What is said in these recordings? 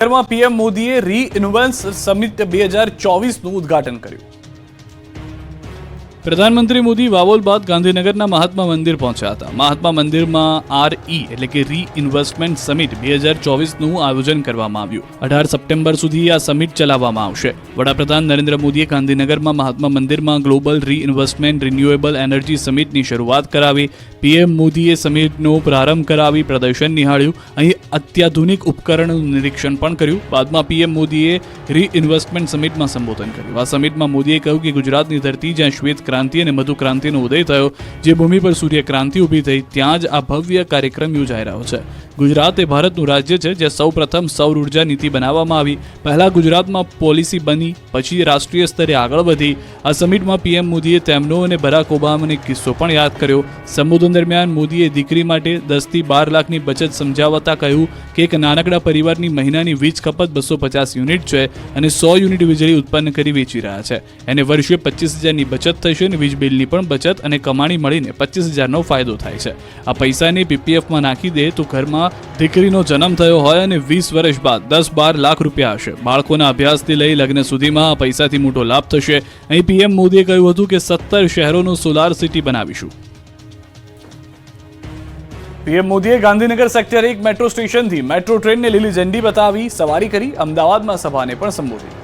PM મોદીએ રીઇન્વેન્સ summit 2024નું ઉદ્ઘાટન કર્યું. પ્રધાનમંત્રી મોદી વાવોલ બાદ ગાંધીનગરના મહાત્મા મંદિર પહોંચ્યા હતા. મહાત્મા મંદિરમાં એટલે કે રીઇન્વેસ્ટમેન્ટ સમિટ 2024નું આયોજન કરવામાં આવ્યું. 18 સપ્ટેમ્બર સુધી આ સમિટ ચલાવવામાં આવશે. વડાપ્રધાન નરેન્દ્ર મોદીએ ગાંધીનગરમાં મહાત્મા મંદિરમાં ગ્લોબલ રીઇન્વેસ્ટમેન્ટ રિન્યુએબલ એનર્જી સમિટની શરૂઆત કરાવી. પીએમ મોદીએ સમિટનો પ્રારંભ કરાવી પ્રદર્શન નિહાળ્યું. અહીં અત્યાધુનિક ઉપકરણનું નિરીક્ષણ પણ કર્યું. બાદમાં પીએમ મોદીએ રીઇન્વેસ્ટમેન્ટ સમિટમાં સંબોધન કર્યું. આ સમિટમાં મોદીએ કહ્યું કે ગુજરાતની ધરતી જ્યાં શ્વેત ક્રાંતિ અને મધુ ક્રાંતિનો ઉદય થયો, જે ભૂમિ પર સૂર્ય ક્રાંતિ ઊભી થઈ, ત્યાં જ આ ભવ્ય કાર્યક્રમ યોજાઈ રહ્યો છે. ગુજરાત એ ભારતનું રાજ્ય છે જ્યાં સૌ પ્રથમ સૌર ઉર્જા નીતિ બનાવવામાં આવી. પહેલા ગુજરાતમાં પોલિસી બની, પછી રાષ્ટ્રીય સ્તરે આગળ વધી. આ સમિટમાં પીએમ મોદીએ તેમનો અને બરાક ઓબામાનો કિસ્સો પણ યાદ કર્યો. સંબોધન દરમિયાન મોદીએ દીકરી માટે 10 થી 12 લાખની બચત સમજાવતા કહ્યું કે એક નાનકડા પરિવારની મહિનાની વીજ ખપત 250 યુનિટ છે અને 100 યુનિટ વીજળી ઉત્પન્ન કરી વેચી રહ્યા છે. એને વર્ષે 25,000ની બચત થશે અને વીજ બિલની પણ બચત અને કમાણી મળીને 25,000નો ફાયદો થાય છે. આ પૈસાને પીપીએફમાં નાખી દે તો ઘરમાં દીકરીનો જન્મ થયો હોય અને 20 વર્ષ બાદ 10-12 લાખ રૂપિયા હશે. બાળકોના અભ્યાસથી લઈ લગ્ન સુધીમાં આ પૈસાથી મોટો લાભ થશે. અહીં પીએમ મોદીએ કહ્યું હતું કે 17 શહેરોનું સોલાર સિટી બનાવીશું. પીએમ મોદીએ ગાંધીનગર સેક્ટર 1 મેટ્રો સ્ટેશનથી મેટ્રો ટ્રેનને લીલી ઝંડી બતાવી સવારી કરી. અમદાવાદમાં સભાને પણ સંબોધી.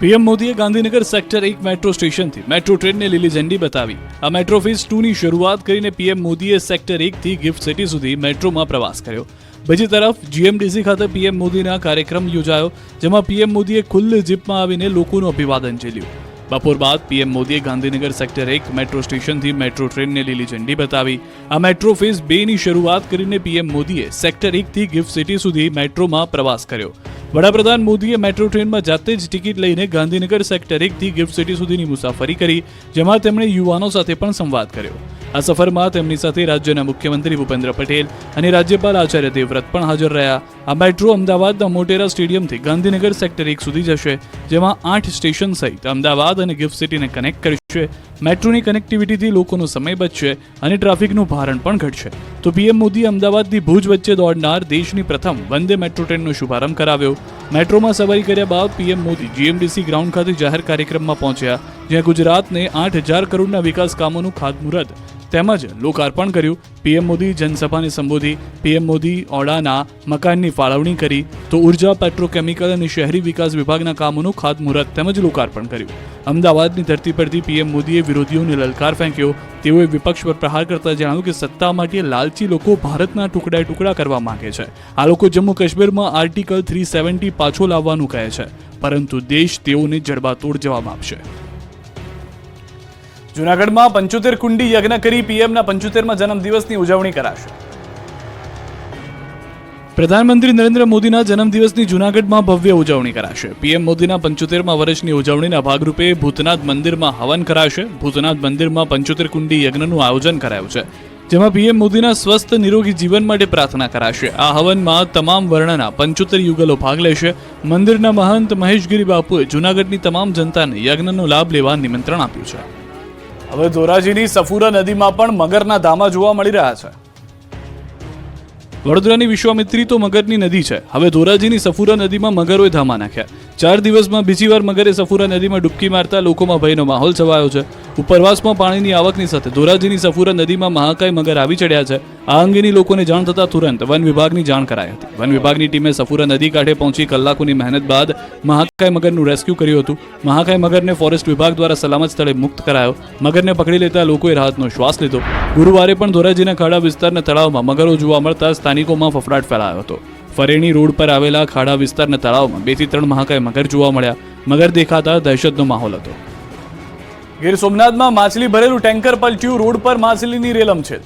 પીએમ મોદીએ ગાંધીનગર સેક્ટર 1 મેટ્રો સ્ટેશનથી મેટ્રો ટ્રેનને લીલી ઝંડી બતાવી. આ મેટ્રો ફેઝ 2ની શરૂઆત કરીને પીએમ મોદીએ સેક્ટર 1થી ગિફ્ટ સિટી સુધી મેટ્રોમાં પ્રવાસ કર્યો. બીજી તરફ જીએમડીસી ખાતે પીએમ મોદીના કાર્યક્રમ યોજાયો, જેમાં પીએમ મોદીએ ખુલ્લી જીપમાં આવીને લોકોનું અભિવાદન ઝીલ્યું. બપોર બાદ પીએમ મોદીએ ગાંધીનગર સેક્ટર 1 મેટ્રો સ્ટેશનથી મેટ્રો ટ્રેનને લીલી ઝંડી બતાવી. આ મેટ્રો ફેઝ 2ની શરૂઆત કરીને પીએમ મોદીએ સેક્ટર 1થી ગિફ્ટ સિટી સુધી મેટ્રોમાં પ્રવાસ કર્યો. વડાપ્રધાન મોદીએ મેટ્રો ટ્રેનમાં જાતે જ ટિકિટ લઈને ગાંધીનગર સેક્ટર 1થી ગિફ્ટ સિટી સુધીની મુસાફરી કરી, જેમાં તેમણે યુવાનો સાથે પણ સંવાદ કર્યો. આ સફરમાં તેમની સાથે રાજ્યના મુખ્યમંત્રી ભૂપેન્દ્ર પટેલ અને રાજ્યપાલ આચાર્ય દેવવ્રત પણ હાજર રહ્યા. આ મેટ્રો અમદાવાદના મોટેરા સ્ટેડિયમથી ગાંધીનગર સેક્ટર 1 સુધી જશે, જેમાં 8 સ્ટેશન સહિત અમદાવાદ અને ગિફ્ટ સિટીને કનેક્ટ કરશે. મેટ્રોની કનેક્ટિવિટીથી લોકોનો સમય બચશે અને ટ્રાફિકનું ભારણ પણ ઘટશે. તો પીએમ મોદીએ અમદાવાદથી ભુજ વચ્ચે દોડનાર દેશની પ્રથમ વંદે મેટ્રો ટ્રેનનો શુભારંભ કરાવ્યો. મેટ્રોમાં સવારી કર્યા બાદ પીએમ મોદી જીએમડીસી ગ્રાઉન્ડ ખાતે જાહેર કાર્યક્રમમાં પહોંચ્યા, જ્યાં ગુજરાતને 8,000 કરોડના વિકાસ કામોનું ખાતમુહૂર્ત તેમજ લોકાર્પણ કર્યું. પીએમ મોદી જનસભાને સંબોધી. પીએમ મોદી ઓડાના મકાનની ફાળવણી કરી, તો ઉર્જા, પેટ્રોકેમિકલ અને શહેરી વિકાસ વિભાગના કામોનું ખાતમુહૂર્ત તેમજ લોકાર્પણ કર્યું. અમદાવાદની ધરતી પરથી પીએમ મોદીએ વિરોધીઓને લલકાર ફેંક્યો. તેઓએ વિપક્ષ પર પ્રહાર કરતા જણાવ્યું કે સત્તા માટે લાલચી લોકો ભારતના ટુકડા ટુકડા કરવા માંગે છે. આ લોકો જમ્મુ કાશ્મીરમાં આર્ટિકલ 370 પાછો લાવવાનું કહે છે, પરંતુ દેશ તેઓને જડબાતોડ જવાબ આપશે. જૂનાગઢમાં 75 કુંડી યજ્ઞ કરી પીએમના 75મા જન્મદિવસની ઉજવણી કરાશે. પ્રધાનમંત્રી નરેન્દ્ર મોદીના જન્મદિવસની જૂનાગઢમાં ભવ્ય ઉજવણી કરાશે. પીએમ મોદીના 75મા વર્ષની ઉજવણીના ભાગરૂપે ભૂતનાથ મંદિરમાં હવન કરાશે. ભૂતનાથ મંદિરમાં 75 કુંડી યજ્ઞનું આયોજન કરાયું છે, જેમાં પીએમ મોદીના સ્વસ્થ નિરોગી જીવન માટે પ્રાર્થના કરાશે. આ હવનમાં તમામ વર્ણના 75 યુગલો ભાગ લેશે. મંદિરના મહંત મહેશગીરી બાપુએ જૂનાગઢની તમામ જનતાને યજ્ઞનો લાભ લેવા નિમંત્રણ આપ્યું છે. હવે ધોરાજીની સફુરા નદીમાં પણ મગરના ધામા જોવા મળી રહ્યા છે. વડોદરાની વિશ્વામિત્રી તો મગરની નદી છે. હવે ધોરાજીની સફુરા નદીમાં મગરોએ ધામા નાખ્યા. 4 દિવસમાં બીજી વાર મગરે સફુરા નદીમાં ડૂબકી મારતા લોકોમાં ભયનો માહોલ છવાયો છે. ઉપરવાસમાં પાણીની આવકની સાથે ધોરાજીની સફુરા નદીમાં મહાકાય મગર આવી ચડ્યા છે. આ અંગેની લોકોને જાણ થતાં તુરંત વન વિભાગની જાણ કરાઈ હતી. વન વિભાગની ટીમે સફુરા નદી કાંઠે પહોંચી કલાકોની મહેનત બાદ મહાકાય મગરનું રેસ્ક્યુ કર્યું હતું. મહાકાય મગરને ફોરેસ્ટ વિભાગ દ્વારા સલામત સ્થળે મુક્ત કરાયો. મગરને પકડી લેતા લોકોએ રાહતનો શ્વાસ લીધો. ગુરુવારે પણ ધોરાજીના ખાડા વિસ્તારના તળાવમાં મગરો જોવા મળતા સ્થાનિકોમાં ફફડાટ ફેલાયો હતો. ફરેણી રોડ પર આવેલા ખાડા વિસ્તારના તળાવમાં 2 થી 3 મહાકાય મગર જોવા મળ્યા. મગર દેખાતા દહેશતનો માહોલ હતો. ગીર સોમનાથમાં માછલી ભરેલું ટેન્કર પલટ્યું. રોડ પર માછલીની રેલમછેલ.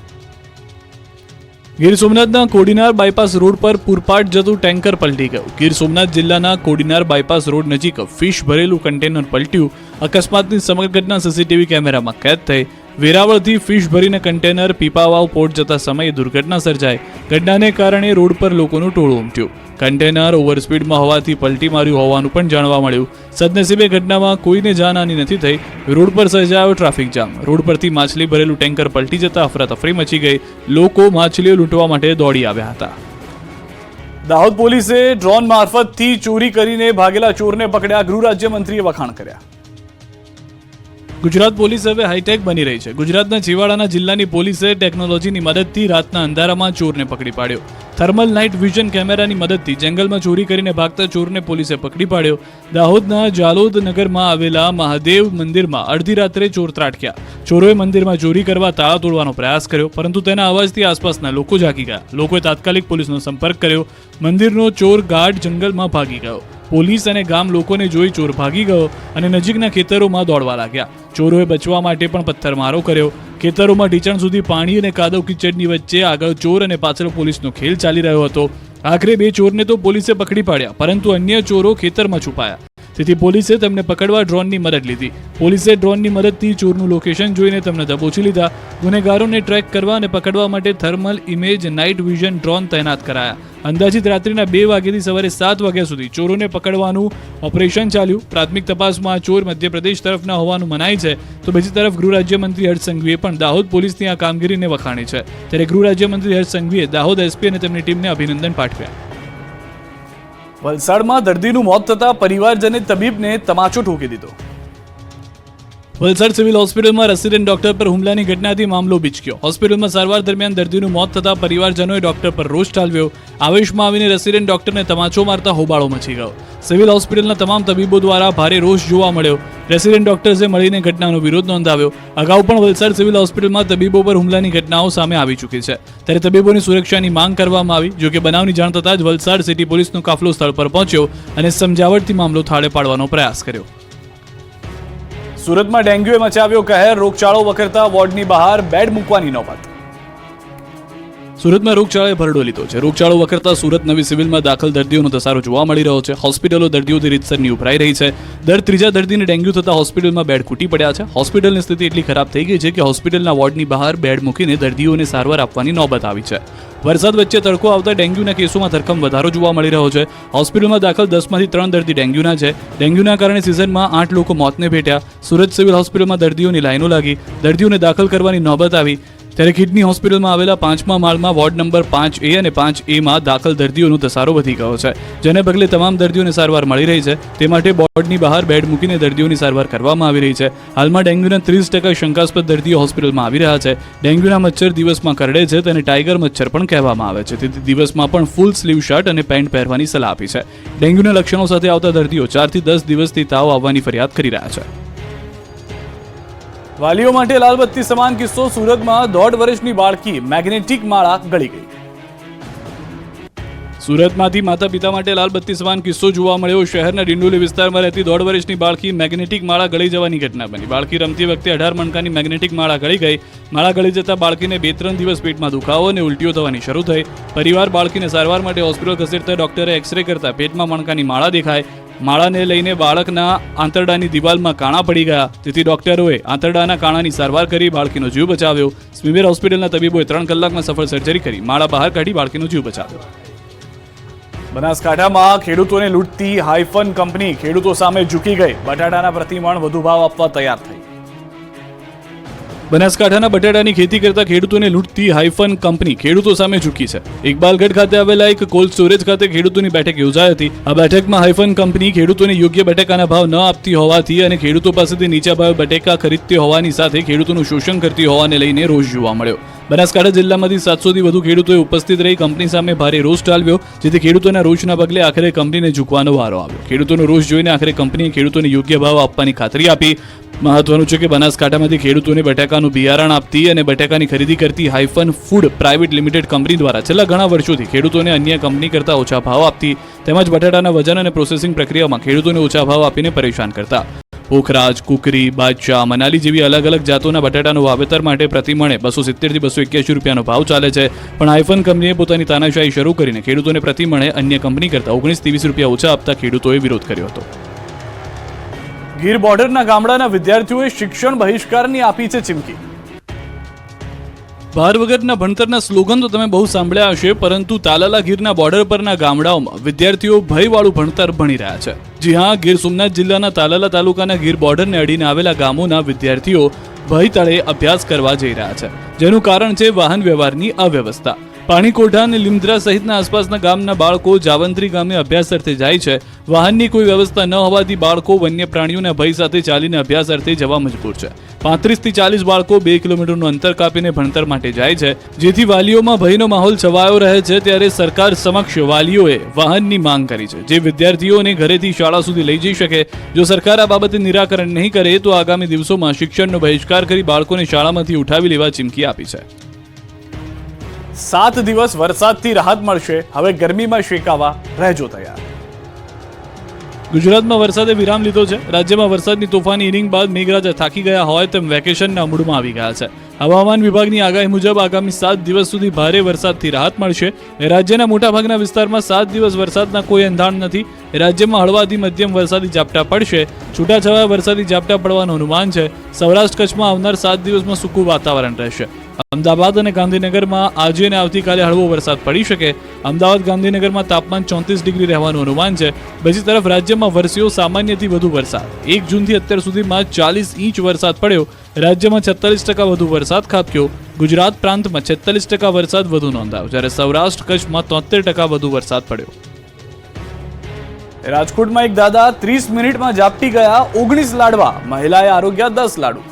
ગીર સોમનાથના કોડીનાર બાયપાસ રોડ પર પૂરપાટ જતું ટેન્કર પલટી ગયું. ગીર સોમનાથ જિલ્લાના કોડીનાર બાયપાસ રોડ નજીક ફિશ ભરેલું કન્ટેનર પલટ્યું. અકસ્માતની સમગ્ર ઘટના સીસીટીવી કેમેરામાં કેદ થઈ. વેરાવળથી ફિશ ભરીને કન્ટેનર પીપાવાવ પોર્ટ જતા સમયે દુર્ઘટના સર્જાઈ. ઘટનાને કારણે રોડ પર લોકોનું ટોળું ઉમટ્યું. કન્ટેનર ઓવરસ્પીડમાં હોવાથી પલટી માર્યું હોવાનું પણ જાણવા મળ્યું. સદનસીબે ઘટનામાં કોઈને જાનહાની નથી થઈ. રોડ પર સર્જાયો ટ્રાફિક જામ. રોડ પરથી માછલી ભરેલું ટેન્કર પલટી જતા અફરાતફરી મચી ગઈ. લોકો માછલીઓ લૂંટવા માટે દોડી આવ્યા હતા. દાહોદ પોલીસે ડ્રોન મારફતથી ચોરી કરીને ભાગેલા ચોરને પકડ્યા, ગૃહ રાજ્યમંત્રીએ વખાણ કર્યા. ગુજરાત પોલીસ હવે હાઈટેક બની રહી છે. ગુજરાતના છેવાડાના જિલ્લાની પોલીસે ટેકનોલોજીની મદદથી રાતના અંધારામાં ચોરને પકડી પાડ્યો. થર્મલ નાઇટ વિઝન કેમેરાની મદદથી જંગલમાં ચોરી કરીને ભાગતા ચોરને પોલીસે પકડી પાડ્યો. દાહોદના જાલોદ નગરમાં આવેલા મહાદેવ મંદિરમાં અડધી રાત્રે ચોર ત્રાટક્યા. ચોરોએ મંદિરમાં ચોરી કરવા તાળા તોડવાનો પ્રયાસ કર્યો, પરંતુ તેના અવાજથી આસપાસના લોકો જાગી ગયા. લોકોએ તાત્કાલિક પોલીસનો સંપર્ક કર્યો. મંદિરનો ચોર ગાઢ જંગલમાં ભાગી ગયો. પોલીસ અને ગામ લોકોને જોઈ ચોર ભાગી ગયો અને નજીકના ખેતરોમાં દોડવા લાગ્યા. ચોરોએ બચવા માટે પણ પથ્થરમારો કર્યો. ખેતરોમાં ઢીંચણ સુધી પાણી અને કાદવ કીચડની વચ્ચે આગળ ચોર અને પાછળ પોલીસનો ખેલ ચાલી રહ્યો હતો. આખરે 2 ચોરને તો પોલીસે પકડી પાડ્યા, પરંતુ અન્ય ચોરો ખેતરમાં છુપાયા. તેથી પોલીસે તેમને પકડવા ડ્રોનની મદદ લીધી. પોલીસે ડ્રોનની મદદથી ચોરનું લોકેશન જોઈને તેમને દબોચી લીધા. ગુનેગારોને ટ્રેક કરવા અને પકડવા માટે thermal image night vision drone તૈનાત કરાયા. અંદાજિત રાત્રિના 2 વાગ્યાથી સવારે 7 વાગ્યા સુધી ચોરોને પકડવાનું ઓપરેશન ચાલ્યું. પ્રાથમિક તપાસમાં ચોર મધ્યપ્રદેશ તરફના હોવાનું મનાય છે. તો બીજી તરફ ગૃહ રાજ્યમંત્રી હર્ષ સંઘવીએ પણ દાહોદ પોલીસની આ કામગીરીને વખાણી છે. ત્યારે ગૃહ રાજ્યમંત્રી હર્ષ સંઘવીએ દાહોદ એસપી અને તેમની ટીમને અભિનંદન પાઠવ્યા. વલસાડમાં દર્દીનું મોત થતા પરિવારજને તબીબને તમાચો ઠોકી દીધો. વલસાડ સિવિલ હોસ્પિટલમાં રેસિડેન્ટ ડોક્ટર પર હુમલાની ઘટનાથી મામલો બીચક્યો. હોસ્પિટલમાં સારવાર દરમિયાન દર્દીનું મોત થતા પરિવારજનોએ ડોક્ટર પર રોષ ઠાલવ્યો. આવેશમાં આવીને રેસિડેન્ટ ડોક્ટરને તમાચો મારતા હોબાળો મચી ગયો. સિવિલ હોસ્પિટલના તમામ તબીબો દ્વારા ભારે રોષ જોવા મળ્યો. રેસિડેન્ટ ડોક્ટર્સે મળીને ઘટનાનો વિરોધ નોંધાવ્યો. અગાઉ પણ વલસાડ સિવિલ હોસ્પિટલમાં તબીબો પર હુમલાની ઘટનાઓ સામે આવી ચૂકી છે. ત્યારે તબીબોની સુરક્ષાની માંગ કરવામાં આવી. જોકે બનાવની જાણ થતાં જ વલસાડ સિટી પોલીસનો કાફલો સ્થળ પર પહોંચ્યો અને સમજાવટથી મામલો થાળે પાડવાનો પ્રયાસ કર્યો. સુરતમાં ડેન્ગ્યુએ મચાવ્યો કહેર. રોગચાળો વકરતા વોર્ડની બહાર બેડ મૂકવાની નોબત. સુરતમાં રોગચાળાએ ભરડો લીધો છે. રોગચાળો વકરતા સુરત નવી સિવિલમાં દાખલ દર્દીઓનો ધસારો જોવા મળી રહ્યો છે. હોસ્પિટલો દર્દીઓથી રીતસરની ઉભરાઈ રહી છે. દર 3જા દર્દીને ડેન્ગ્યુ થતા હોસ્પિટલમાં બેડ ખૂટી પડ્યા છે. હોસ્પિટલની સ્થિતિ એટલી ખરાબ થઈ ગઈ છે કે હોસ્પિટલના વોર્ડની બહાર બેડ મૂકીને દર્દીઓને સારવાર આપવાની નોબત આવી છે. વરસાદ વચ્ચે તડકો આવતા ડેન્ગ્યુના કેસોમાં ધરખમ વધારો જોવા મળી રહ્યો છે. હોસ્પિટલમાં દાખલ 10માંથી 3 દર્દી ડેન્ગ્યુના છે. ડેન્ગ્યુના કારણે સિઝનમાં 8 લોકો મોતને ભેટ્યા. સુરત સિવિલ હોસ્પિટલમાં દર્દીઓની લાઈનો લાગી. દર્દીઓને દાખલ કરવાની નોબત આવી. ત્યારે કિડની હોસ્પિટલમાં આવેલા 5મા માળમાં વોર્ડ નંબર 5A અને 5A દાખલ દર્દીઓનો ધસારો વધી ગયો છે. જેને પગલે તમામ દર્દીઓને સારવાર મળી રહી છે. તે માટે બોર્ડની બહાર બેડ મૂકીને દર્દીઓની સારવાર કરવામાં આવી રહી છે. હાલમાં ડેન્ગ્યુના 30% શંકાસ્પદ દર્દીઓ હોસ્પિટલમાં આવી રહ્યા છે. ડેન્ગ્યુના મચ્છર દિવસમાં કરડે છે, તેને ટાઈગર મચ્છર પણ કહેવામાં આવે છે. તેથી દિવસમાં પણ ફૂલ સ્લીવ શર્ટ અને પેન્ટ પહેરવાની સલાહ આપી છે. ડેન્ગ્યુના લક્ષણો સાથે આવતા દર્દીઓ 4 થી 10 દિવસથી તાવ આવવાની ફરિયાદ કરી રહ્યા છે. વાલીઓ માટે લાલબત્તી સમાન કિસ્સો. સુરતમાં 1.5 વર્ષની બાળકી મેગ્નેટિક માળા ગળી ગઈ. સુરતમાંથી માતા પિતા માટે લાલબત્તી સમાન કિસ્સો જોવા મળ્યો. શહેરના ડિંડોલી વિસ્તારમાં રહેતી 1.5 વર્ષની બાળકી મેગ્નેટિક માળા ગળી જવાની ઘટના બની. બાળકી રમતી વખતે 18 મણકાની મેગ્નેટિક માળા ગળી ગઈ. માળા ગળી જતા બાળકીને 2-3 દિવસ પેટમાં દુખાવો અને ઉલટીઓ થવાની શરૂ થઈ. પરિવાર બાળકીને સારવાર માટે હોસ્પિટલ ખસેડતા ડોક્ટરે એક્સરે કરતા પેટમાં મણકાની માળા દેખાય. માળાને લઈને બાળકના આંતરડાની દિવાલમાં કાણા પડી ગયા. તેથી ડોક્ટરોએ આંતરડાના કાણાની સારવાર કરી બાળકીનો જીવ બચાવ્યો. સ્મીમેર હોસ્પિટલના તબીબોએ 3 કલાકમાં સફળ સર્જરી કરી માળા બહાર કાઢી બાળકીનો જીવ બચાવ્યો. બનાસકાંઠામાં ખેડૂતોને લૂંટતી હાઇફન કંપની ખેડૂતો સામે ઝૂકી ગઈ. બટાટાના પ્રતિમણ વધુ ભાવ આપવા તૈયાર થઈ. બનાસકાંઠાના બટાટાની ખેતી કરતા ખેડૂતોને લૂંટતી હાઇફન કંપની ખેડૂતો સામે ઝૂકી છે. ઇકબાલગઢ ખાતે આવેલા એક કોલ્ડ સ્ટોરેજ ખાતે ખેડૂતોની બેઠક યોજાઈ હતી. આ બેઠકમાં હાઇફન કંપની ખેડૂતોને યોગ્ય બટાકાના ભાવ ન આપતી હોવાથી અને ખેડૂતો પાસેથી નીચા ભાવે બટાકા ખરીદતી હોવાની સાથે ખેડૂતોનું શોષણ કરતી હોવાને લઈને રોષ જોવા મળ્યો. બનાસકાંઠા જિલ્લામાંથી 700થી વધુ ખેડૂતોએ ઉપસ્થિત રહી કંપની સામે ભારે રોષ ઠાલવ્યો. જેથી ખેડૂતોના રોષના પગલે આખરે કંપનીને ઝૂકવાનો વારો આવ્યો. ખેડૂતોનો રોષ જોઈને આખરે કંપનીએ ખેડૂતોને યોગ્ય ભાવ આપવાની ખાતરી આપી. મહત્વનું છે કે બનાસકાંઠામાંથી ખેડૂતોને બટાકાનું બિયારણ આપતી અને બટાકાની ખરીદી કરતી hyphen food private limited company દ્વારા છેલ્લા ઘણા વર્ષોથી ખેડૂતોને અન્ય કંપની કરતાં ઓછા ભાવ આપતી તેમજ બટાટાના વજન અને પ્રોસેસિંગ પ્રક્રિયામાં ખેડૂતોને ઓછા ભાવ આપીને પરેશાન કરતા. પોખરાજ, કુકરી, બાદશાહ, મનાલી જેવી અલગ અલગ જાતોના બટાટાનું વાવેતર માટે પ્રતિમણે 270 થી 281 રૂપિયાનો ભાવ ચાલે છે. પણ હાઇફન કંપનીએ પોતાની તાનાશાહી શરૂ કરીને ખેડૂતોને પ્રતિમણે અન્ય કંપની કરતાં 19-20 રૂપિયા ઓછા આપતા ખેડૂતોએ વિરોધ કર્યો હતો. ગીર બોર્ડરના ગામડાના વિદ્યાર્થીઓએ શિક્ષણ બહિષ્કારની આપી છે ચીમકી. ભાર વગરના ભણતરના સ્લોગન તો તમે બહુ સાંભળ્યા હશે, પરંતુ તાલાલા ગીરના બોર્ડર પરના ગામડાઓમાં વિદ્યાર્થીઓ ભયવાળું ભણતર ભણી રહ્યા છે. જી હા, ગીર સોમનાથ જિલ્લાના તાલાલા તાલુકાના ગીર બોર્ડરને અડીને આવેલા ગામોના વિદ્યાર્થીઓ ભય તળે અભ્યાસ કરવા જઈ રહ્યા છે. જેનું કારણ છે વાહન વ્યવહારની અવ્યવસ્થા. પાણીકોઠા અને લીમદ્રા સહિતના આસપાસના ગામના બાળકો જાવંત્રી ગામે અભ્યાસ અર્થે જાય છે. વાહનની કોઈ વ્યવસ્થા ન હોવાથી બાળકો વન્ય પ્રાણીઓના ભય સાથે ચાલીને અભ્યાસ અર્થે જવા મજબૂર છે. 35 થી 40 બાળકો 2 કિલોમીટરનું અંતર કાપીને ભણતર માટે જાય છે, જેથી વાલીઓમાં ભયનો માહોલ છવાયો રહે છે. ત્યારે સરકાર સમક્ષ વાલીઓએ વાહનની માંગ કરી છે, જે વિદ્યાર્થીઓને ઘરેથી શાળા સુધી લઈ જઈ શકે. જો સરકાર આ બાબતે નિરાકરણ નહીં કરે તો આગામી દિવસોમાં શિક્ષણનો બહિષ્કાર કરી બાળકોને શાળામાંથી ઉઠાવી લેવા ચીમકી આપી છે. 7 દિવસ વરસાદથી રાહત મળશે, હવે ગરમીમાં શેકાવા રહેજો તૈયાર. ગુજરાતમાં વરસાદે વિરામ લીધો છે. રાજ્યમાં વરસાદની તોફાની ઇનિંગ બાદ મેઘરાજા થાકી ગયા હોય તેમ વેકેશનના મૂડમાં આવી ગયા છે. હવામાન વિભાગની આગાહી મુજબ આગામી 7 દિવસ સુધી ભારે વરસાદથી રાહત મળશે. રાજ્યના મોટાભાગના વિસ્તારમાં 7 દિવસ વરસાદના કોઈ એંધાણ નથી. રાજ્યમાં હળવાથી મધ્યમ વરસાદી ઝાપટા પડશે. છૂટાછવાયા વરસાદી ઝાપટા પડવાનું અનુમાન છે. સૌરાષ્ટ્ર કચ્છમાં આવનાર 7 દિવસમાં સૂકું વાતાવરણ રહેશે. અમદાવાદ અને ગાંધીનગરમાં આજે અને આવતીકાલે હળવો વરસાદ પડી શકે. અમદાવાદ ગાંધીનગરમાં તાપમાન 34 ડિગ્રી રહેવાનું અનુમાન છે. બીજી તરફ રાજ્યમાં વરસ્યો સામાન્યથી વધુ વરસાદ. 1 જૂનથી અત્યાર સુધીમાં 40 ઇંચ વરસાદ પડ્યો. રાજ્યમાં 46% વધુ વરસાદ ખાબક્યો. ગુજરાત પ્રાંતમાં 46% વરસાદ વધુ નોંધાયો, જ્યારે સૌરાષ્ટ્ર કચ્છમાં 73% વધુ વરસાદ પડ્યો. રાજકોટમાં એક દાદા 30 મિનિટમાં ઝાપટી ગયા 19 લાડવા, મહિલાએ આરોગ્યા 10 લાડુ.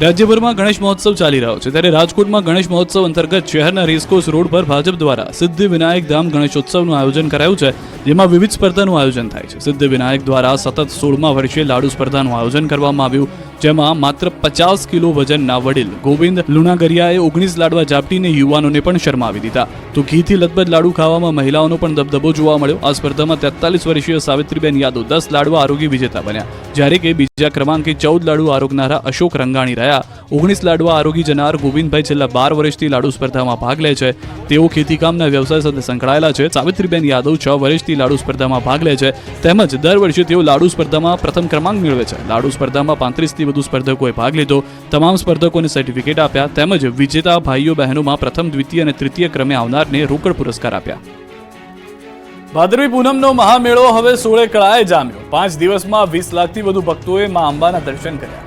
રાજ્યભરમાં ગણેશ મહોત્સવ ચાલી રહ્યો છે, ત્યારે રાજકોટમાં ગણેશ મહોત્સવ અંતર્ગત શહેરના રેસકોર્સ રોડ પર ભાજપ દ્વારા સિદ્ધિ વિનાયક ધામ ગણેશોત્સવનું આયોજન કરાયું છે, જેમાં વિવિધ સ્પર્ધાનું આયોજન થાય છે. સિદ્ધિ વિનાયક દ્વારા સતત 16મા વર્ષે લાડુ સ્પર્ધાનું આયોજન કરવામાં આવ્યું, જેમાં માત્ર 50 કિલો વજનના વડીલ ગોવિંદ લુણાગરિયાએ 19 લાડવા ઝાપટીને યુવાનોને પણ શરમાવી દીધા. તો ઘીથી લથબથ લાડુ ખાવામાં મહિલાઓનો પણ દબદબો જોવા મળ્યો. આ સ્પર્ધામાં 43 વર્ષીય સાવિત્રીબેન યાદવ 10 લાડવા આરોગી વિજેતા બન્યા, જ્યારે કે બીજા ક્રમાંકે 14 લાડુ આરોગનારા અશોક રંગાણી રહ્યા. 19 લાડવા આરોગી જનાર ગોવિંદભાઈ છેલ્લા 12 વર્ષથી લાડુ સ્પર્ધામાં ભાગ લે છે. તેઓ ખેતીકામના વ્યવસાય સાથે સંકળાયેલા છે. સાવિત્રીબેન યાદવ 6 વર્ષથી લાડુ સ્પર્ધામાં ભાગ લે છે, તેમજ દર વર્ષે તેઓ લાડુ સ્પર્ધામાં પ્રથમ ક્રમાંક મેળવે છે. લાડુ સ્પર્ધામાં 35 થી વધુ સ્પર્ધકોએ ભાગ લીધો. તમામ સ્પર્ધકોને સર્ટિફિકેટ આપ્યા, તેમજ વિજેતા ભાઈઓ બહેનોમાં પ્રથમ, દ્વિતીય અને તૃતીય ક્રમે આવનારને રોકડ પુરસ્કાર આપ્યા. ભાદરવી પૂનમનો મહામેળો હવે 16 કળાએ જામ્યો. 5 દિવસમાં 20 લાખથી વધુ ભક્તોએ મા અંબાના દર્શન કર્યા.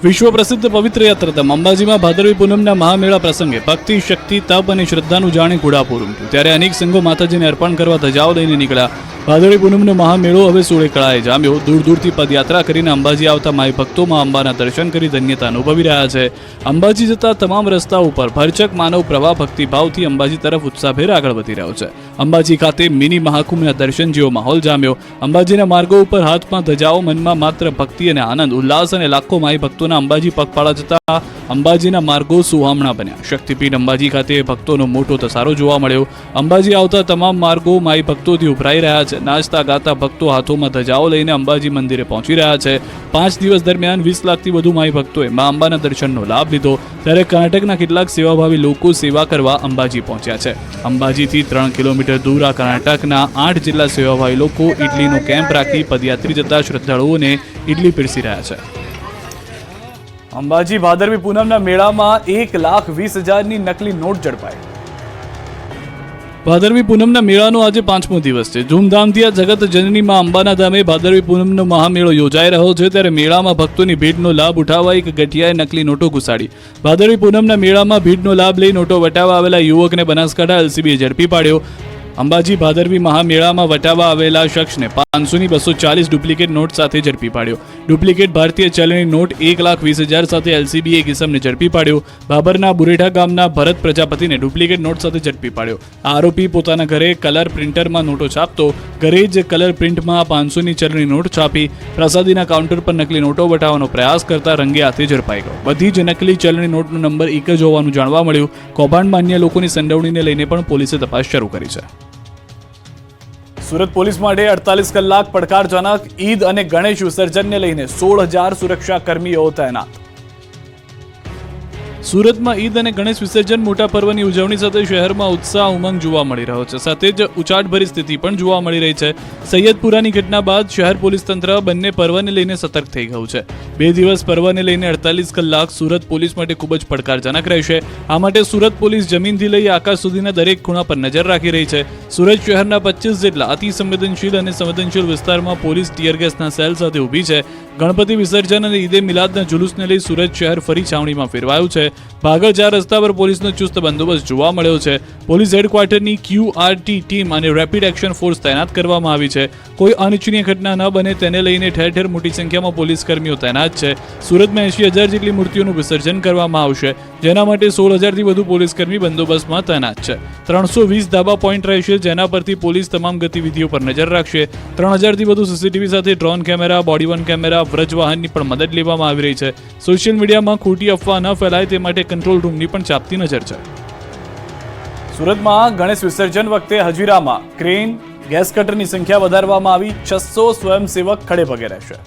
વિશ્વ પ્રસિદ્ધ પવિત્ર યાત્રાધામ અંબાજીમાં ભાદરવી પૂનમના મહામેળા પ્રસંગે ભક્તિ, શક્તિ, તપ અને શ્રદ્ધાનું જાણે ઘોડાપૂર ઉમટ્યું. ત્યારે અનેક સંઘો માતાજીને અર્પણ કરવા ધજાઓ લઈને નીકળ્યા. ભાદરવી પૂનમનો મહામેળો હવે 16 કળાએ જામ્યો. દૂર દૂરથી પદયાત્રા કરીને અંબાજી આવતા માઈ ભક્તો મા અંબાના દર્શન કરી ધન્યતા અનુભવી રહ્યા છે. અંબાજી જતા તમામ રસ્તા ઉપર ભરચક માનવ પ્રવાહ ભક્તિભાવથી અંબાજી તરફ ઉત્સાહભેર આગળ વધી રહ્યો છે. અંબાજી ખાતે મિની મહાકુંભના દર્શન જેવો માહોલ જામ્યો. અંબાજીના માર્ગો ઉપર હાથમાં ધજાઓ, મનમાં માત્ર ભક્તિ અને આનંદ, ઉલ્લાસ અને લાખો માઈ ભક્તોના અંબાજી પગપાળા જતા અંબાજીના માર્ગો સુહામણા બન્યા. શક્તિપીઠ અંબાજી ખાતે ભક્તોનો મોટો ધસારો જોવા મળ્યો. અંબાજી આવતા તમામ માર્ગો માઈ ભક્તોથી ઉભરાઈ રહ્યા છે. નાચતા ગાતા ભક્તો હાથોમાં ધજાઓ લઈને અંબાજી મંદિરે પહોંચી રહ્યા છે. 5 દિવસ દરમિયાન 20 લાખથી વધુ માઈ ભક્તોએ મા અંબાના દર્શનનો લાભ લીધો. ત્યારે કર્ણાટકના કેટલાક સેવાભાવી લોકો સેવા કરવા અંબાજી પહોંચ્યા છે. અંબાજીથી 3 કિલોમીટર દૂર આ કર્ણાટકના 8 જેટલા સેવાભાવી લોકો ઇડલીનો કેમ્પ રાખી પદયાત્રી જતા શ્રદ્ધાળુઓને ઇડલી પીરસી રહ્યા છે. અંબાજી ભાદરવી પૂનમના મેળામાં 1,20,000ની નકલી નોટ ઝડપાઈ. ભાદરવી પૂનમના મેળાનો આજે 5મો દિવસ છે. ધૂમધામથી આ જગત જનની માં અંબાના ધામે ભાદરવી પૂનમનો મહામેળો યોજાઈ રહ્યો છે. ત્યારે મેળામાં ભક્તોની ભીડનો લાભ ઉઠાવવા એક ગઠિયાએ નકલી નોટો ઘુસાડી. ભાદરવી પૂનમના મેળામાં ભીડનો લાભ લઈ નોટો વટાવવા આવેલા યુવકને બનાસકાંઠા એલસીબીએ ઝડપી પાડ્યો. અંબાજી ભાદરવી મહામેળામાં વટાવવા આવેલા શખ્સને 500ની 240 ડુપ્લિકેટ નોટ સાથે ઝડપી પાડ્યો. ડુપ્લિકેટ ભારતીય ચલણી નોટ 1,20,000 સાથે એલસીબીએ એક ઇસમને ઝડપી પાડ્યો. બાબરના બુરેઠા ગામના ભરત પ્રજાપતિને ડુપ્લિકેટ નોટ સાથે ઝડપી પાડ્યો. આરોપી પોતાના ઘરે કલર પ્રિન્ટરમાં નોટો છાપતો. ઘરે જ કલર પ્રિન્ટમાં 500ની ચલણી નોટ છાપી પ્રસાદીના કાઉન્ટર પર નકલી નોટો વટાવવાનો પ્રયાસ કરતા રંગે હાથે ઝડપાઈ ગયો. બધી જ નકલી ચલણી નોટનો નંબર એક જ હોવાનું જાણવા મળ્યું. કૌભાંડમાં અન્ય લોકોની સંડોવણીને લઈને પણ પોલીસે તપાસ શરૂ કરી છે. સુરત પોલીસ માટે 48 કલાક પડકારજનક. ઈદ અને ગણેશ વિસર્જનને લઈને 16,000 સુરક્ષા કર્મીઓ તૈનાત. સુરતમાં ઈદ અને ગણેશ વિસર્જન મોટા પર્વની ઉજવણી સાથે શહેરમાં ઉત્સાહ ઉમંગ જોવા મળી રહ્યો છે. સાથે જ ઉચાટભરી સ્થિતિ પણ જોવા મળી રહી છે. સૈયદપુરાની ઘટના બાદ શહેર પોલીસ તંત્ર બંને પર્વને લઈને સતર્ક થઈ ગયું છે. 2 દિવસ પર્વને લઈને 48 કલાક સુરત પોલીસ માટે ખૂબ જ પડકારજનક રહેશે. આ માટે સુરત પોલીસ જમીનથી લઈ આકાશ સુધીના દરેક ખૂણા પર નજર રાખી રહી છે. સુરત શહેરના 25 જેટલા અતિ સંવેદનશીલ અને સંવેદનશીલ વિસ્તારમાં પોલીસ ટીયર ગેસના સેલ સાથે ઊભી છે. ગણપતિ વિસર્જન અને ઈદે મિલાદના જુલુસને લઈ સુરત શહેર ફરી છાવણીમાં ફેરવાયું છે. ભાગળ 4 રસ્તા પર પોલીસનો ચુસ્ત બંદોબસ્ત જોવા મળ્યો છે. પોલીસ હેડક્વાર્ટરની QRT ટીમ અને રેપિડ એક્શન ફોર્સ તૈનાત કરવામાં આવી છે. કોઈ અનિચ્છનીય ઘટના ન બને તેને લઈને ઠેર ઠેર મોટી સંખ્યામાં પોલીસ કર્મીઓ તૈનાત છે. સુરતમાં 80,000 જેટલી મૂર્તિઓનું વિસર્જન કરવામાં આવશે, જેના માટે 16,000થી વધુ પોલીસકર્મી બંદોબસ્તમાં તૈનાત છે. 320 ધાબા પોઈન્ટ રહેશે, જેના પરથી પોલીસ તમામ ગતિવિધિઓ પર નજર રાખશે. 3,000થી વધુ સીસીટીવી સાથે drone camera, body worn camera, વ્રજવાહનની પણ મદદ લેવામાં આવી રહી છે. સોશિયલ મીડિયામાં ખોટી અફવા ન ફેલાય તે માટે કંટ્રોલ રૂમની પણ ચાંપતી નજર છે. સુરતમાં ગણેશ વિસર્જન વખતે હજીરામાં ક્રેન, ગેસ કટરની સંખ્યા વધારવામાં આવી. 600 સ્વયંસેવક ખડે પગે રહેશે.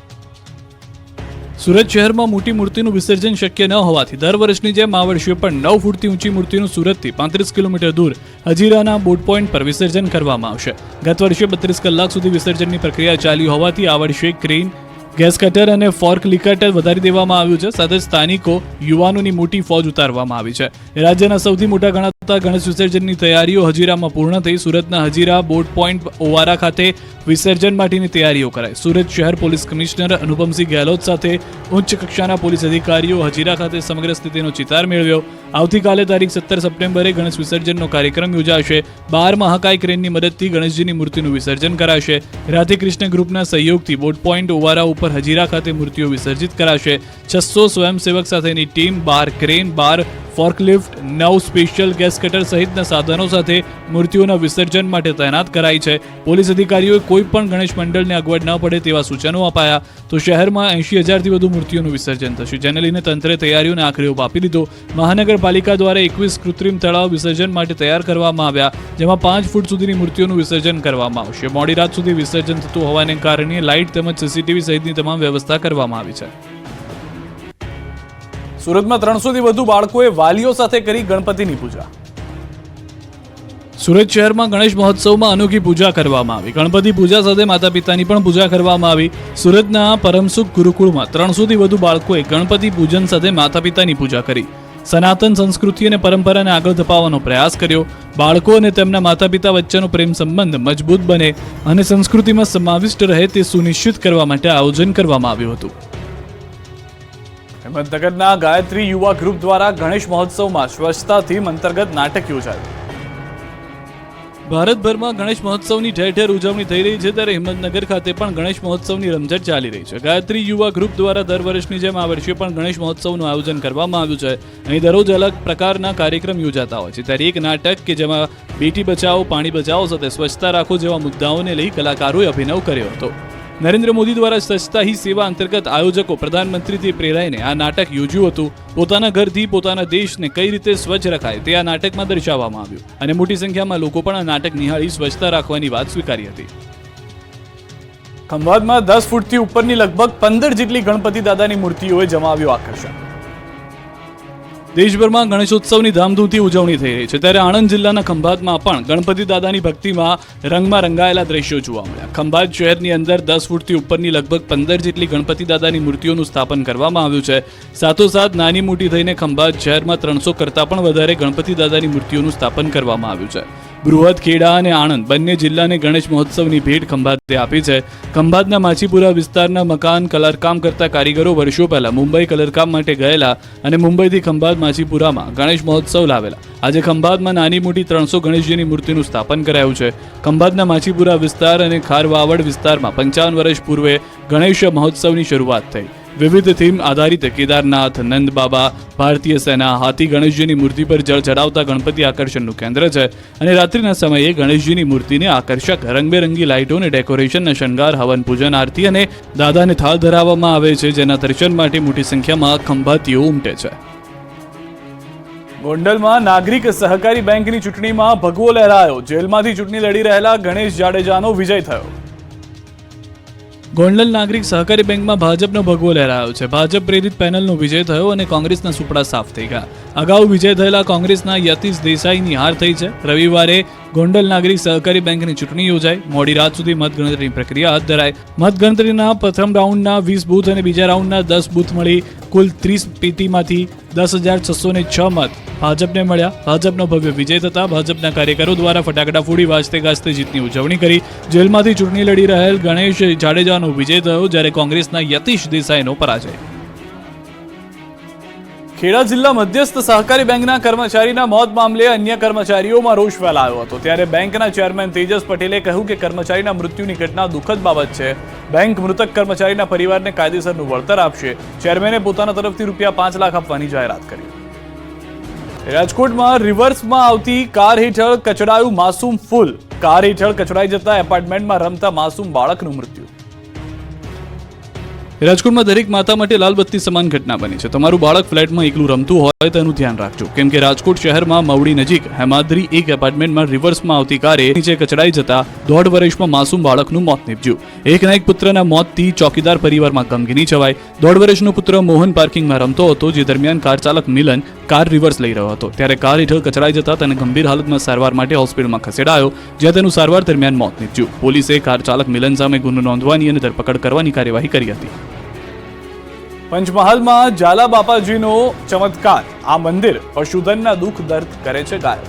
સુરત શહેરમાં મોટી મૂર્તિનું વિસર્જન શક્ય ન હોવાથી દર વર્ષની જેમ આ વર્ષે પણ 9 ફૂટથી ઊંચી મૂર્તિનું સુરતથી 35 કિલોમીટર દૂર હજીરાના બોટ પોઈન્ટ પર વિસર્જન કરવામાં આવશે. ગત વર્ષે 32 કલાક સુધી વિસર્જનની પ્રક્રિયા ચાલી હોવાથી આ વર્ષે ક્રેન, ગેસ કટર અને ફોર્ક લિકટર વધારી દેવામાં આવ્યું છે. સાથે સ્થાનિકો યુવાનોની મોટી ફોજ ઉતારવામાં આવી છે. રાજ્યના સૌથી મોટા ગણાતા ગણેશ વિસર્જનની તૈયારીઓ હજીરામાં પૂર્ણ થઈ. સુરતના હજીરા બોટ પોઈન્ટ ઓવારા ખાતે વિસર્જન માટેની તૈયારીઓ કરાઈ. સુરત શહેર પોલીસ કમિશનર અનુપમસિંહ ગેહલોત સાથે ઉચ્ચ કક્ષાના પોલીસ અધિકારીઓ હજીરા ખાતે સમગ્ર સ્થિતિનો ચિતાર મેળવ્યો. આવતીકાલે તારીખ 17 સપ્ટેમ્બરે ગણેશ વિસર્જનનો કાર્યક્રમ યોજાશે. 12 મહાકાય ક્રેનની મદદથી ગણેશજીની મૂર્તિનું વિસર્જન કરાશે. રાધે કૃષ્ણ ગ્રુપના સહયોગથી બોટ પોઈન્ટ ઓવારા ઉપર હજીરા ખાતે મૂર્તિઓ વિસર્જિત કરાશે. 600 સ્વયંસેવક સાથેની team, 12 crane, 12 ફોર્કલિફ્ટ, 9 special gas cutter સહિતના સાધનો સાથે મૂર્તિઓના વિસર્જન માટે તૈનાત કરાઈ છે. પોલીસ અધિકારીઓએ કોઈ પણ ગણેશ મંડળને અગવડ ન પડે તેવા સૂચનો અપાયા. તો શહેરમાં 80,000થી વધુ મૂર્તિઓનું વિસર્જન થશે, જેને લઈને તંત્રે તૈયારીઓને આખરી ઓપ આપી દીધો. મહાનગરપાલિકા દ્વારા 21 કૃત્રિમ તળાવ વિસર્જન માટે તૈયાર કરવામાં આવ્યા, જેમાં 5 ફૂટ સુધીની મૂર્તિઓનું વિસર્જન કરવામાં આવશે. મોડી રાત સુધી વિસર્જન થતું હોવાને કારણે લાઇટ તેમજ સીસીટીવી સહિતની તમામ વ્યવસ્થા કરવામાં આવી છે. સુરતમાં 300થી વધુ બાળકોએ વાલીઓ સાથે કરી ગણપતિની પૂજા. સુરત શહેરમાં ગણેશ મહોત્સવમાં અનોખી પૂજા કરવામાં આવી. ગણપતિ પૂજા સાથે માતા પિતાની પણ પૂજા કરવામાં આવી. સુરતના પરમસુખ ગુરુકુળમાં 300થી વધુ બાળકોએ ગણપતિ પૂજન સાથે માતા પિતાની પૂજા કરી. સનાતન સંસ્કૃતિ અને પરંપરાને આગળ ધપાવવાનો પ્રયાસ કર્યો. બાળકો અને તેમના માતા પિતા વચ્ચેનો પ્રેમ સંબંધ મજબૂત બને અને સંસ્કૃતિમાં સમાવિષ્ટ રહે તે સુનિશ્ચિત કરવા માટે આયોજન કરવામાં આવ્યું હતું. હિંમતનગરના ગાયત્રી યુવા ગ્રુપ દ્વારા ગણેશ મહોત્સવમાં સ્વચ્છતા થીમ અંતર્ગત નાટક યોજાયું. ભારતભરમાં ગણેશ મહોત્સવની ઠેર ઠેર ઉજવણી થઈ રહી છે, ત્યારે હિંમતનગર ખાતે પણ ગણેશ મહોત્સવની રમઝટ ચાલી રહી છે. ગાયત્રી યુવા ગ્રુપ દ્વારા દર વર્ષની જેમ આ વર્ષે પણ ગણેશ મહોત્સવનું આયોજન કરવામાં આવ્યું છે. અહીં દરરોજ અલગ પ્રકારના કાર્યક્રમ યોજાતા હોય છે, ત્યારે એક નાટક કે જેમાં બેટી બચાવો પાણી બચાવો સાથે સ્વચ્છતા રાખો જેવા મુદ્દાઓને લઈ કલાકારોએ અભિનવ કર્યો હતો. નરેન્દ્ર મોદી દ્વારા સ્વચ્છતા હી સેવા અંતર્ગત આયોજકો પ્રધાનમંત્રીથી પ્રેરાઈને આ નાટક યોજ્યું હતું. પોતાના ઘરથી પોતાના દેશને કઈ રીતે સ્વચ્છ રખાય તે આ નાટકમાં દર્શાવવામાં આવ્યું અને મોટી સંખ્યામાં લોકો પણ આ નાટક નિહાળી સ્વચ્છતા રાખવાની વાત સ્વીકારી હતી. ખંભાતમાં 10 ફૂટથી ઉપરની લગભગ 15 જેટલી ગણપતિ દાદાની મૂર્તિઓએ જમાવ્યું આકર્ષણ. દેશભરમાં ગણેશોત્સવની ધામધૂમથી ઉજવણી થઈ રહી છે, ત્યારે આણંદ જિલ્લાના ખંભાતમાં પણ ગણપતિ દાદાની ભક્તિમાં રંગમાં રંગાયેલા દ્રશ્યો જોવા મળ્યા. ખંભાત શહેરની અંદર 10 ફૂટથી ઉપરની લગભગ 15 જેટલી ગણપતિ દાદાની મૂર્તિઓનું સ્થાપન કરવામાં આવ્યું છે. સાથોસાથ નાની મોટી થઈને ખંભાત શહેરમાં 300 કરતાં પણ વધારે ગણપતિ દાદાની મૂર્તિઓનું સ્થાપન કરવામાં આવ્યું છે. બૃહદ, ખેડા અને આણંદ બંને જિલ્લાને ગણેશ મહોત્સવની ભેટ ખંભાતે આપી છે. ખંભાતના માછીપુરા વિસ્તારના મકાન કલરકામ કરતા કારીગરો વર્ષો પહેલા મુંબઈ કલરકામ માટે ગયેલા અને મુંબઈથી ખંભાત માછીપુરામાં ગણેશ મહોત્સવ લાવેલા. આજે ખંભાતમાં નાની મોટી 300 ગણેશજીની મૂર્તિનું સ્થાપન કરાયું છે. ખંભાતના માછીપુરા વિસ્તાર અને ખારવાવડ વિસ્તારમાં 55 વર્ષ પૂર્વે ગણેશ મહોત્સવની શરૂઆત થઈ. વિવિધ થીમ આધારિત કેદારનાથ, નંદ બાબા, ભારતીય સેના, હાથી ગણેશજીની મૂર્તિ પર જળ ચડાવતા ગણપતિ આકર્ષણનું કેન્દ્ર છે અને રાત્રિના સમયે ગણેશજીની મૂર્તિને આકર્ષક રંગબેરંગી લાઇટો અને ડેકોરેશનના શણગાર, હવન પૂજન, આરતી અને દાદાને થાળ ધરાવવામાં આવે છે, જેના દર્શન માટે મોટી સંખ્યામાં ખંભાતીઓ ઉમટે છે. ગોંડલમાં નાગરિક સહકારી બેંકની ચૂંટણીમાં ભગવો લહેરાયો. જેલમાંથી ચૂંટણી લડી રહેલા ગણેશ જાડેજાનો વિજય થયો. ગોંડલ નાગરિક સહકારી બેંકમાં ભાજપનો ભગવો લહેરાયો છે. ભાજપ પ્રેરિત પેનલનો વિજય થયો અને કોંગ્રેસના સુપડા સાફ થઈ ગયા. અગાઉ વિજય થયેલા કોંગ્રેસના યતીશ દેસાઈની હાર થઈ છે. રવિવારે ગોંડલ નાગરિક સહકારી બેંકની ચૂંટણી યોજાઈ. મોડી રાત સુધી મતગણતરીની પ્રક્રિયા હાથ ધરાઈ. મતગણતરીના પ્રથમ રાઉન્ડના 20 બૂથ અને બીજા રાઉન્ડના 10 બૂથ મળી કુલ 30 પેટીમાંથી 10,606 મત ભાજપને મળ્યા. ભાજપનો ભવ્ય વિજય થતા ભાજપના કાર્યકરો દ્વારા ફટાકડા ફોડી વાજતે ગાજતે જીતની ઉજવણી કરી. જેલમાંથી ચૂંટણી લડી રહેલ ગણેશ જાડેજાનો વિજય થયો, જ્યારે કોંગ્રેસના યતીશ દેસાઈનો પરાજય. ખેડા જિલ્લા મધ્યસ્થ સહકારી બેંકના કર્મચારીના મોત મામલે અન્ય કર્મચારીઓમાં રોષ ફેલાયો હતો. ત્યારે બેંકના ચેરમેન તેજસ પટેલે કહ્યું કે કર્મચારીના મૃત્યુની ઘટના દુઃખદ બાબત છે. બેંક મૃતક કર્મચારીના પરિવારને કાયદેસરનું વળતર આપશે. ચેરમેને પોતાના તરફથી ₹5 લાખ આપવાની જાહેરાત કરી. રાજકોટમાં રિવર્સમાં આવતી કાર હેઠળ કચડાયું માસૂમ ફૂલ. કાર હેઠળ કચડાઈ જતા એપાર્ટમેન્ટમાં રમતા માસૂમ બાળકનું મૃત્યુ. રાજકોટમાં દરેક માતા માટે લાલબત્તી સમાન ઘટના બની છે. તમારું બાળક ફ્લેટમાં એકલું રમતું હોય તેનું ધ્યાન રાખજો, કેમ કે રાજકોટ શહેરમાં મવડી નજીક હેમાદ્રી એક એપાર્ટમેન્ટમાં રિવર્સમાં આવતી કારે નીચે કચડાઈ જતા 1.5 વર્ષમાં માસૂમ બાળકનું મોત નીપજ્યું. એકના એક પુત્રના મોતથી ચોકીદાર પરિવારમાં ગમગીની છવાઈ. 1.5 વર્ષનો પુત્ર મોહન પાર્કિંગમાં રમતો હતો, જે દરમિયાન કાર ચાલક મિલન કાર રિવર્સ લઈ રહ્યો હતો. ત્યારે કાર હેઠળ કચડાઈ જતા તેને ગંભીર હાલતમાં સારવાર માટે હોસ્પિટલમાં ખસેડાયો, જ્યાં તેનું સારવાર દરમિયાન મોત નીપજ્યું. પોલીસે કાર ચાલક મિલન સામે ગુનો નોંધવાની અને ધરપકડ કરવાની કાર્યવાહી કરી હતી. પંચમહાલમાં ઝાલા બાપાજીનો ચમત્કાર. આ મંદિર પશુધનના દુઃખ દર્દ કરે છે ગાયબ.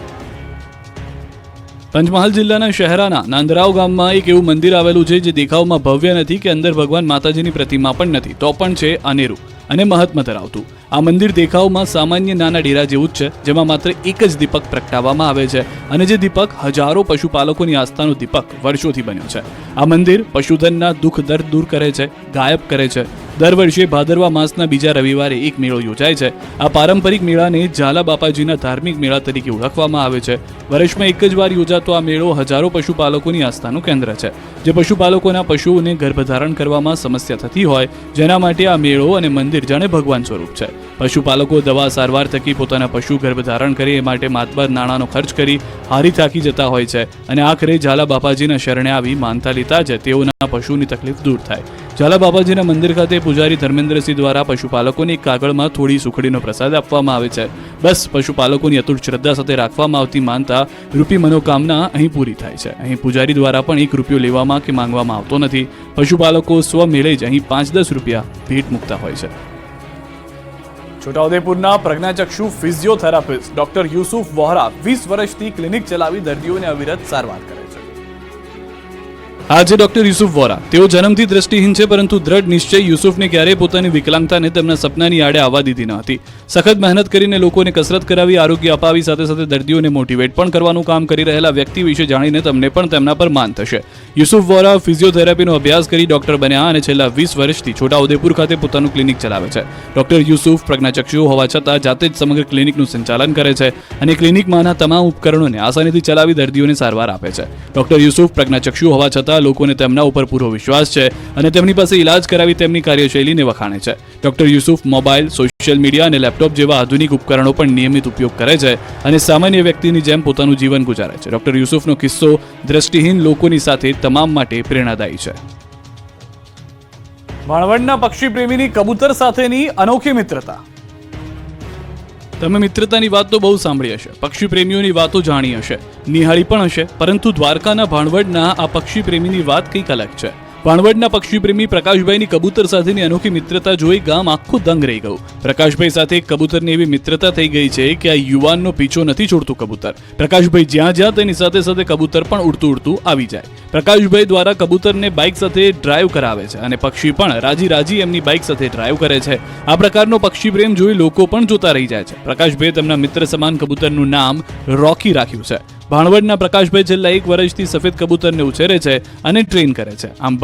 પંચમહાલ જિલ્લાના શહેરાના નાંદરાવ ગામમાં એક એવું મંદિર આવેલું છે જે દેખાવમાં ભવ્ય નથી કે અંદર ભગવાન માતાજીની પ્રતિમા પણ નથી, તો પણ છે અનેરું અને મહત્વ ધરાવતું. આ મંદિર દેખાવમાં સામાન્ય નાના ડેરા જેવું જ છે, જેમાં માત્ર એક જ દીપક પ્રગટાવવામાં આવે છે, અને જે દીપક હજારો પશુપાલકોની આસ્થાનો દીપક વર્ષોથી બન્યો છે. આ મંદિર પશુધનના દુઃખ દર્દ દૂર કરે છે, ગાયબ કરે છે. દર વર્ષે ભાદરવા માસના બીજા રવિવારે એક મેળો યોજાય છે. આ પારંપરિક મેળાને ઝાલા બાપાજીના ધાર્મિક મેળા તરીકે ઓળખવામાં આવે છે. વર્ષમાં એક જ વાર યોજાતો આ મેળો હજારો પશુપાલકોની આસ્થાનું કેન્દ્ર છે, જે પશુપાલકોના પશુઓને ગર્ભધારણ કરવામાં સમસ્યા થતી હોય, જેના માટે આ મેળો અને મંદિર જાણે ભગવાન સ્વરૂપ છે. પશુપાલકો દવા સારવાર થકી પોતાના પશુ ગર્ભધારણ કરે એ માટે માતબર નાણાંનો ખર્ચ કરી હારી થાકી જતા હોય છે, અને આખરે ઝાલા બાપાજીના શરણે આવી માનતા લેતા જ તેઓના પશુની તકલીફ દૂર થાય. ઝાલા બાપાજીના મંદિર ખાતે પૂજારી ધર્મેન્દ્રસિંહ દ્વારા પશુપાલકોને એક કાગળમાં થોડી સુખડીનો પ્રસાદ આપવામાં આવે છે. બસ પશુપાલકોની અતૂટ શ્રદ્ધા સાથે રાખવામાં આવતી માનતા રૂપી મનોકામના અહીં પૂરી થાય છે. અહીં પૂજારી દ્વારા પણ ₹1 લેવામાં કે માંગવામાં આવતો નથી. પશુપાલકો સ્વમેળે જ અહીં ₹5-10 ભેટ મૂકતા હોય છે. છોટાઉદેપુરના પ્રજ્ઞાચક્ષુ ફિઝિયોથેરાપિસ્ટ ડોક્ટર યુસુફ વોહરા 20 વર્ષથી ક્લિનિક ચલાવી દર્દીઓને અવિરત સારવાર કરે છે. આજે ડોક્ટર યુસુફ વોરા, તેઓ જન્મથી દ્રષ્ટિહીન છે, પરંતુ દ્રઢ નિશ્ચય યુસુફને ક્યારેય પોતાની વિકલાંગતાને તેમના સપનાની આડે આવવા દીધી ન હતી. સખત મહેનત કરીને લોકોને કસરત કરાવી, આરોગ્ય અપાવી, સાથે સાથે દર્દીઓને મોટિવેટ પણ કરવાનું કામ કરી રહેલા વ્યક્તિ વિશે જાણીને તમને પણ તેમના પર માન થશે. યુસુફ વોરા ફિઝિયોથેરાપીનો અભ્યાસ કરી ડોક્ટર બન્યા અને છેલ્લા 20 વર્ષથી છોટાઉદેપુર ખાતે પોતાનું ક્લિનિક ચલાવે છે. ડોક્ટર યુસુફ પ્રજ્ઞાચક્ષુ હોવા છતાં જાતે જ સમગ્ર ક્લિનિકનું સંચાલન કરે છે અને ક્લિનિકમાંના તમામ ઉપકરણોને આસાનીથી ચલાવી દર્દીઓને સારવાર આપે છે. ડોક્ટર યુસુફ પ્રજ્ઞાચક્ષુ હોવા છતાં લોકોને તેમના ઉપર પૂરો વિશ્વાસ છે અને તેમની પાસે ઇલાજ કરાવી તેમની કાર્યશૈલીને વખાણે છે. Doctor Yusuf mobile, social media અને લેપટોપ જેવા આધુનિક ઉપકરણો પણ નિયમિત ઉપયોગ કરે છે અને સામાન્ય વ્યક્તિની જેમ પોતાનું જીવન ગુજારે છે. ડોક્ટર યુસુફનો કિસ્સો દ્રષ્ટિહીન લોકોની સાથે તમામ માટે પ્રેરણાદાયી છે. ભાણવડના પક્ષી પ્રેમીની કબૂતર સાથેની અનોખી મિત્રતા. તમે મિત્રતાની વાત તો બહુ સાંભળી હશે, પક્ષી પ્રેમીઓની વાતો જાણી હશે, નિહાળી પણ હશે, પરંતુ દ્વારકાના ભાણવડના આ પક્ષી પ્રેમીની વાત કંઈક અલગ છે. ભાણવડના પક્ષી પ્રેમી પ્રકાશભાઈની કબૂતર સાથેની અનોખી મિત્રતા જોઈ ગામ આખું દંગ રહી ગયું. પ્રકાશભાઈ સાથે કબૂતરની એવી મિત્રતા થઈ ગઈ છે કે આ યુવાનનો પીછો નથી છોડતું કબૂતર. પ્રકાશભાઈ જ્યાં જ્યાં તેની સાથે સાથે કબૂતર પણ ઉડતું આવી જાય. પ્રકાશભાઈ દ્વારા કબૂતરને બાઇક સાથે ડ્રાઈવ કરાવે છે અને પક્ષી પણ રાજી એમની બાઇક સાથે ડ્રાઈવ કરે છે. આ પ્રકારનો પક્ષી પ્રેમ જોઈ લોકો પણ જોતા રહી જાય છે. પ્રકાશભાઈ તેમના મિત્ર સમાન કબૂતરનું નામ રોકી રાખ્યું છે. ભાણવડના પ્રકાશભાઈ છેલ્લા 1 વર્ષથી સફેદ કબૂતરને ઉછેરે છે અને ટ્રેન કરે છે. આમ